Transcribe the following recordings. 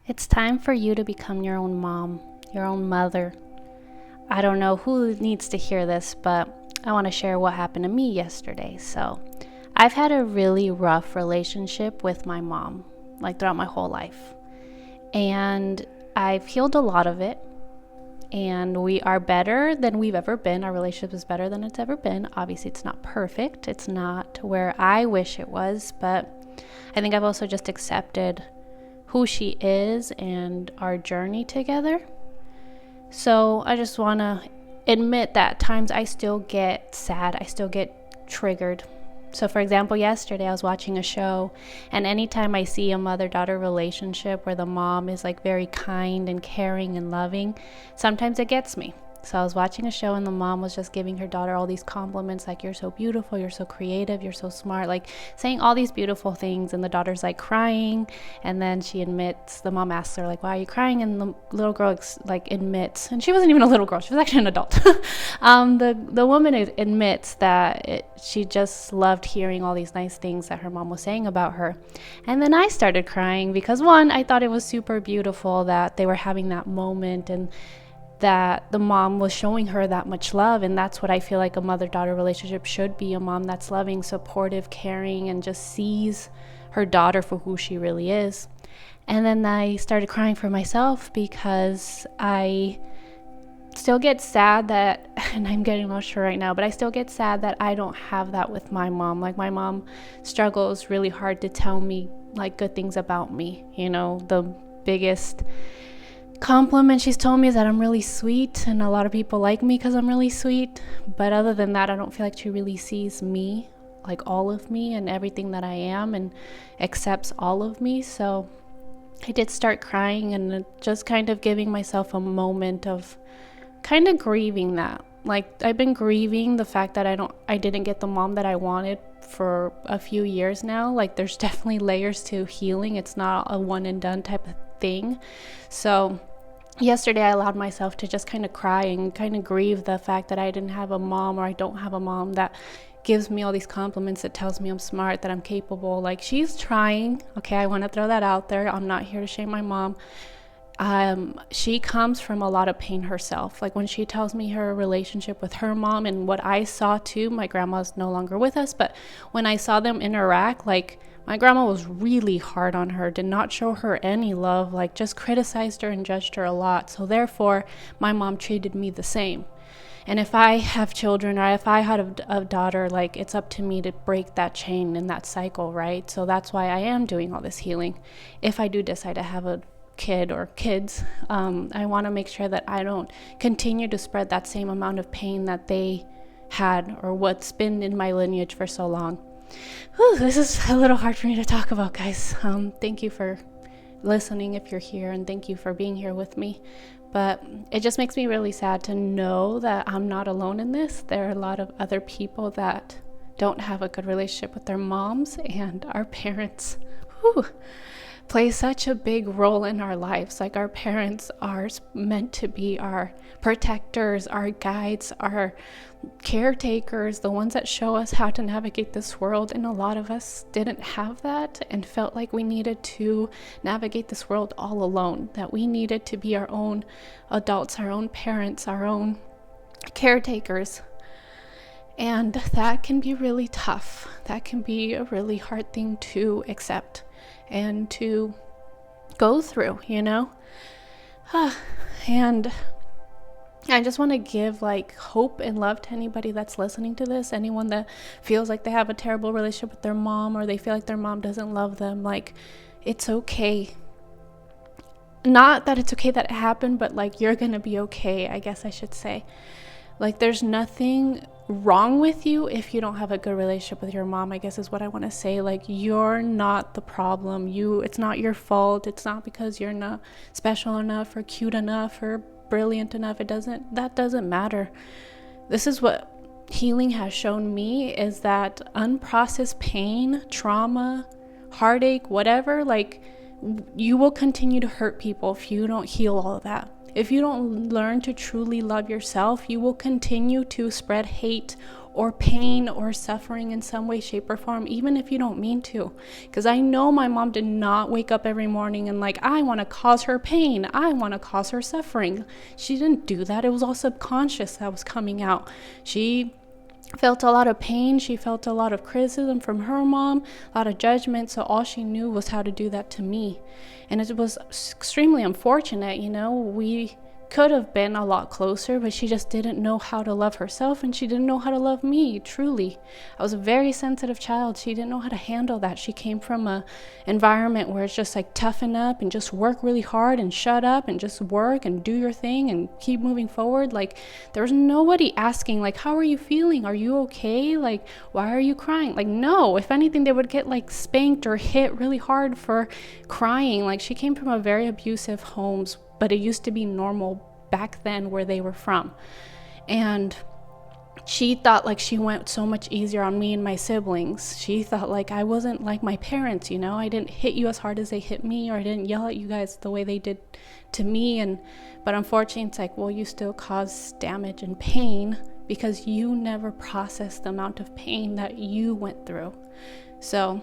It's time for you to become your own mom, your own mother. I don't know who needs to hear this, but I want to share what happened to me yesterday. So, I've had a really rough relationship with my mom, like throughout my whole life. And I've healed a lot of it. And we are better than we've ever been. Our relationship is better than it's ever been. Obviously, it's not perfect. It's not where I wish it was. But I think I've also just accepted who she is and our journey together. So I just want to admit that at times I still get sad. I still get triggered. So for example, yesterday I was watching a show, and anytime I see a mother-daughter relationship where the mom is like very kind and caring and loving, sometimes it gets me. So I was watching a show and the mom was just giving her daughter all these compliments, like, you're so beautiful, you're so creative, you're so smart, like saying all these beautiful things. And the daughter's like crying, and then she admits, the mom asks her like, why are you crying? And the little girl like admits, and she wasn't even a little girl, she was actually an adult. The woman admits that she just loved hearing all these nice things that her mom was saying about her. And then I started crying because, one, I thought it was super beautiful that they were having that moment and that the mom was showing her that much love. And that's what I feel like a mother-daughter relationship should be: a mom that's loving, supportive, caring, and just sees her daughter for who she really is. And then I started crying for myself because I still get sad that, and I'm getting emotional right now, but I still get sad that I don't have that with my mom. Like, my mom struggles really hard to tell me like good things about me. You know, the biggest compliment she's told me is that I'm really sweet, and a lot of people like me because I'm really sweet. But other than that, I don't feel like she really sees me, like all of me and everything that I am, and accepts all of me. So I did start crying and just kind of giving myself a moment of kind of grieving that. Like, I've been grieving the fact that I didn't get the mom that I wanted for a few years now. Like, there's definitely layers to healing. It's not a one and done type of thing. So yesterday I allowed myself to just kind of cry and kind of grieve the fact that I didn't have a mom, or I don't have a mom that gives me all these compliments, that tells me I'm smart, that I'm capable. Like, she's trying. Okay, I want to throw that out there. I'm not here to shame my mom. She comes from a lot of pain herself. Like, when she tells me her relationship with her mom, and what I saw too, my grandma's no longer with us, but when I saw them interact, like, my grandma was really hard on her, did not show her any love, like just criticized her and judged her a lot. So therefore, my mom treated me the same. And if I have children, or if I had a daughter, like, it's up to me to break that chain and that cycle, right? So that's why I am doing all this healing. If I do decide to have a kid or kids, I want to make sure that I don't continue to spread that same amount of pain that they had, or what's been in my lineage for so long. Whew, this is a little hard for me to talk about, guys. Thank you for listening if you're here, and thank you for being here with me. But it just makes me really sad to know that I'm not alone in this. There are a lot of other people that don't have a good relationship with their moms, and our parents play such a big role in our lives. Like, our parents are meant to be our protectors, our guides, our caretakers, the ones that show us how to navigate this world. And a lot of us didn't have that and felt like we needed to navigate this world all alone, that we needed to be our own adults, our own parents, our own caretakers. And that can be really tough. That can be a really hard thing to accept and to go through, you know? And I just want to give like hope and love to anybody that's listening to this. Anyone that feels like they have a terrible relationship with their mom, or they feel like their mom doesn't love them, like, it's okay. Not that it's okay that it happened, but like, you're gonna be okay, I guess I should say. Like, there's nothing wrong with you if you don't have a good relationship with your mom, I guess is what I want to say. Like, you're not the problem. It's not your fault. It's not because you're not special enough or cute enough or brilliant enough. That doesn't matter. This is what healing has shown me, is that unprocessed pain, trauma, heartache, whatever, like, you will continue to hurt people if you don't heal all of that. If you don't learn to truly love yourself, you will continue to spread hate or pain or suffering in some way, shape, or form, even if you don't mean to. Because I know my mom did not wake up every morning and like, I want to cause her pain, I want to cause her suffering. She didn't do that. It was all subconscious that was coming out. She felt a lot of pain. She felt a lot of criticism from her mom, a lot of judgment. So all she knew was how to do that to me. And it was extremely unfortunate. We could have been a lot closer, but she just didn't know how to love herself, and she didn't know how to love me, truly. I was a very sensitive child. She didn't know how to handle that. She came from a environment where it's just like toughen up and just work really hard and shut up and just work and do your thing and keep moving forward. Like, there was nobody asking, like, how are you feeling? Are you okay? Like, why are you crying? Like, no. If anything, they would get like spanked or hit really hard for crying. Like, she came from a very abusive homes, but it used to be normal back then where they were from. And she thought like she went so much easier on me and my siblings. She thought like I wasn't like my parents, I didn't hit you as hard as they hit me, or I didn't yell at you guys the way they did to me. But unfortunately, it's like, well, you still caused damage and pain because you never processed the amount of pain that you went through. So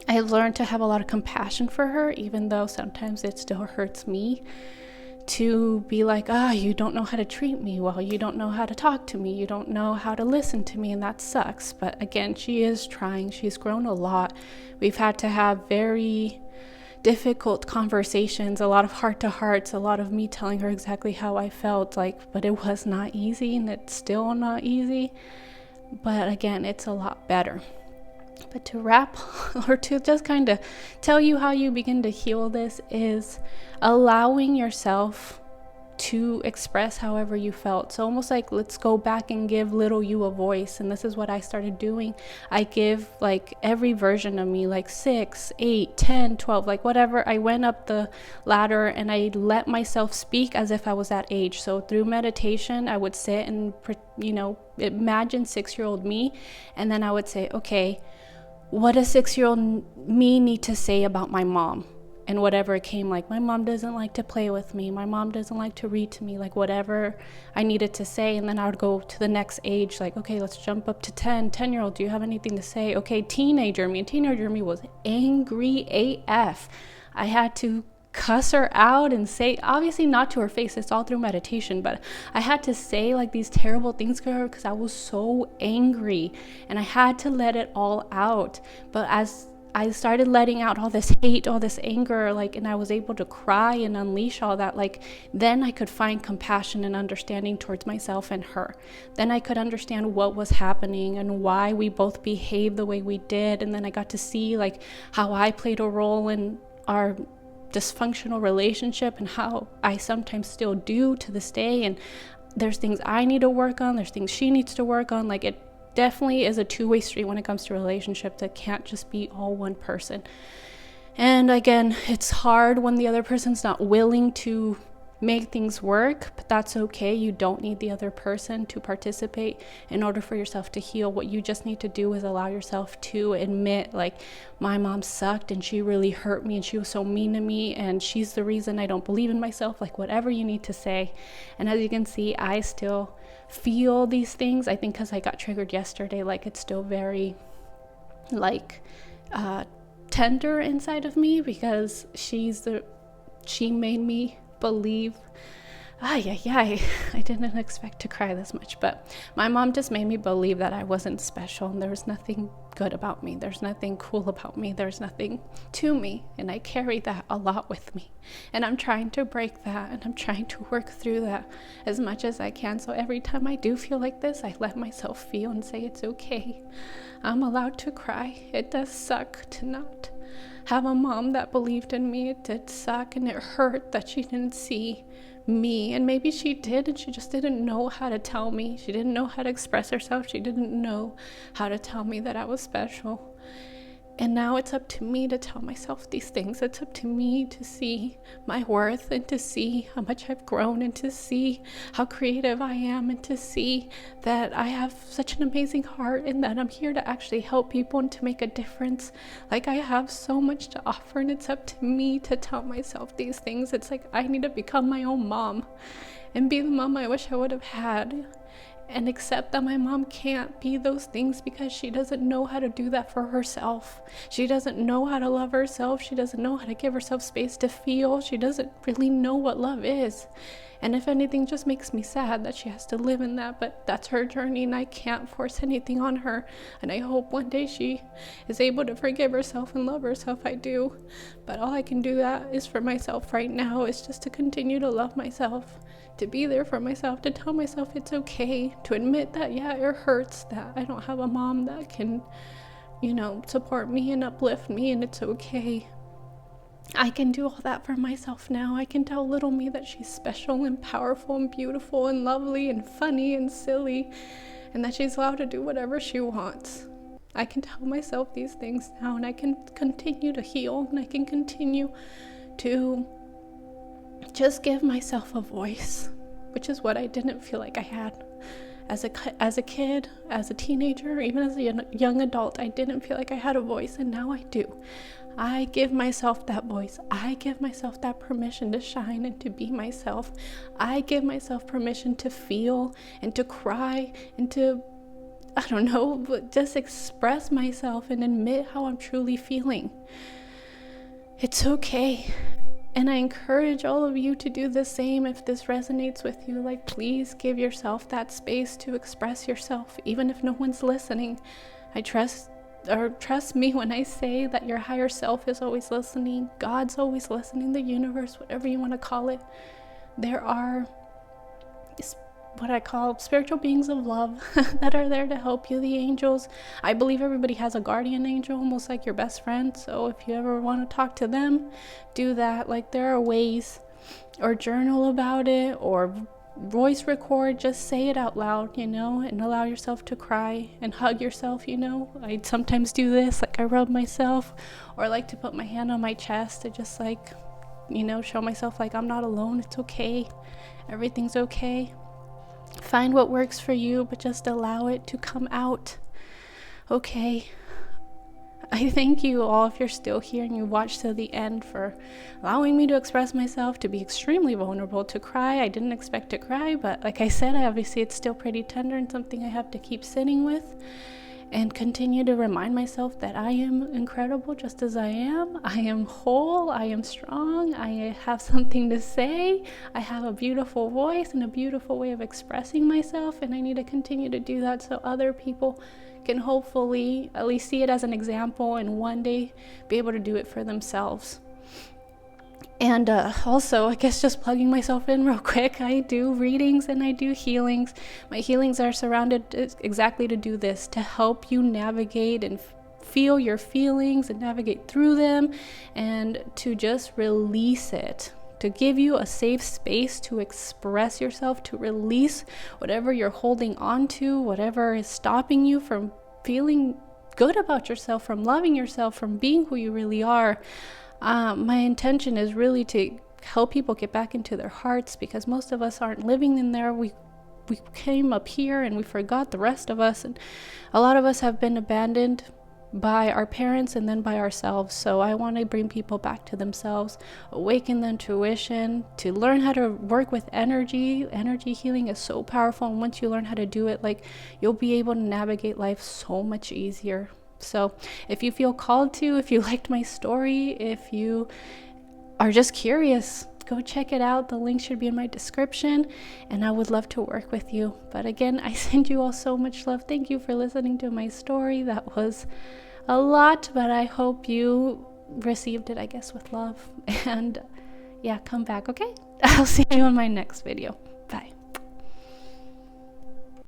I learned to have a lot of compassion for her, even though sometimes it still hurts me to be like, you don't know how to treat me well, you don't know how to talk to me, you don't know how to listen to me, and that sucks. But again, she is trying. She's grown a lot. We've had to have very difficult conversations, a lot of heart-to-hearts, a lot of me telling her exactly how I felt, but it was not easy, and it's still not easy. But again, it's a lot better. But to wrap, or to just kind of tell you how you begin to heal this, is allowing yourself to express however you felt. So almost like, let's go back and give little you a voice. And this is what I started doing. I give like every version of me, like 6, 8, 10, 12, like whatever. I went up the ladder and I let myself speak as if I was that age. So through meditation, I would sit and, imagine 6-year-old me. And then I would say, okay, what does 6-year-old me need to say about my mom? And whatever it came, like, my mom doesn't like to play with me, my mom doesn't like to read to me, like whatever I needed to say. And then I would go to the next age, like, okay, let's jump up to 10-year-old, do you have anything to say? Okay, teenager me was angry AF. I had to cuss her out and say, obviously not to her face, it's all through meditation, but I had to say like these terrible things to her because I was so angry and I had to let it all out. But as I started letting out all this hate, all this anger, and I was able to cry and unleash all that, then I could find compassion and understanding towards myself and her. Then I could understand what was happening and why we both behaved the way we did. And then I got to see how I played a role in our dysfunctional relationship and how I sometimes still do to this day. And there's things I need to work on, there's things she needs to work on. It definitely is a two-way street when it comes to relationships. That can't just be all one person. And again, it's hard when the other person's not willing to make things work, but that's okay. You don't need the other person to participate in order for yourself to heal. What you just need to do is allow yourself to admit, my mom sucked and she really hurt me and she was so mean to me and she's the reason I don't believe in myself, whatever you need to say. And as you can see, I still feel these things. I think because I got triggered yesterday, it's still very tender inside of me, because she made me believe, I didn't expect to cry this much, but my mom just made me believe that I wasn't special and there was nothing good about me, there's nothing cool about me, there's nothing to me. And I carry that a lot with me, and I'm trying to break that, and I'm trying to work through that as much as I can. So every time I do feel like this, I let myself feel and say, it's okay, I'm allowed to cry. It does suck to not have a mom that believed in me. It did suck, and it hurt that she didn't see me, and maybe she did and she just didn't know how to tell me. She didn't know how to express herself. She didn't know how to tell me that I was special. And now it's up to me to tell myself these things. It's up to me to see my worth, and to see how much I've grown, and to see how creative I am, and to see that I have such an amazing heart, and that I'm here to actually help people and to make a difference. I have so much to offer, and it's up to me to tell myself these things. It's I need to become my own mom and be the mom I wish I would have had. and accept that my mom can't be those things because she doesn't know how to do that for herself. She doesn't know how to love herself. She doesn't know how to give herself space to feel. She doesn't really know what love is. And if anything, just makes me sad that she has to live in that, but that's her journey and I can't force anything on her. And I hope one day she is able to forgive herself and love herself. I do. But all I can do that is for myself right now, is just to continue to love myself, to be there for myself, to tell myself it's okay, to admit that, yeah, it hurts that I don't have a mom that can, support me and uplift me, and it's okay. I can do all that for myself now. I can tell little me that she's special and powerful and beautiful and lovely and funny and silly, and that she's allowed to do whatever she wants. I can tell myself these things now, and I can continue to heal, and I can continue to just give myself a voice, which is what I didn't feel like I had. As a kid, as a teenager, even as a young adult, I didn't feel like I had a voice, and now I do. I give myself that voice. I give myself that permission to shine and to be myself. I give myself permission to feel and to cry and to, just express myself and admit how I'm truly feeling. It's okay. And I encourage all of you to do the same if this resonates with you. Please give yourself that space to express yourself, even if no one's listening. Trust me when I say that your higher self is always listening. God's always listening, the universe, whatever you want to call it. There are what I call spiritual beings of love that are there to help you, the angels. I believe everybody has a guardian angel, almost like your best friend. So if you ever want to talk to them, do that. There are ways, or journal about it, or voice record, just say it out loud, and allow yourself to cry and hug yourself. I sometimes do this, I rub myself, or I like to put my hand on my chest to just show myself I'm not alone. It's okay. Everything's okay. Find what works for you, but just allow it to come out. Okay. I thank you all, if you're still here and you watched to the end, for allowing me to express myself, to be extremely vulnerable, to cry. I didn't expect to cry, but like I said, obviously it's still pretty tender and something I have to keep sitting with and continue to remind myself that I am incredible just as I am. I am whole. I am strong. I have something to say. I have a beautiful voice and a beautiful way of expressing myself, and I need to continue to do that so other people can hopefully at least see it as an example and one day be able to do it for themselves. And also, I guess just plugging myself in real quick, I do readings and I do healings. My healings are surrounded exactly to do this, to help you navigate and feel your feelings and navigate through them, and to just release it, to give you a safe space to express yourself, to release whatever you're holding on to, whatever is stopping you from feeling good about yourself, from loving yourself, from being who you really are. My intention is really to help people get back into their hearts, because most of us aren't living in there. We came up here and we forgot the rest of us, and a lot of us have been abandoned by our parents and then by ourselves. So I want to bring people back to themselves, awaken their intuition, to learn how to work with energy. Energy healing is so powerful, and once you learn how to do it, you'll be able to navigate life so much easier. So if you feel called to, if you liked my story, if you are just curious, go check it out. The link should be in my description, and I would love to work with you. But again, I send you all so much love. Thank you for listening to my story. That was a lot, but I hope you received it, with love. And yeah, come back, okay? I'll see you in my next video.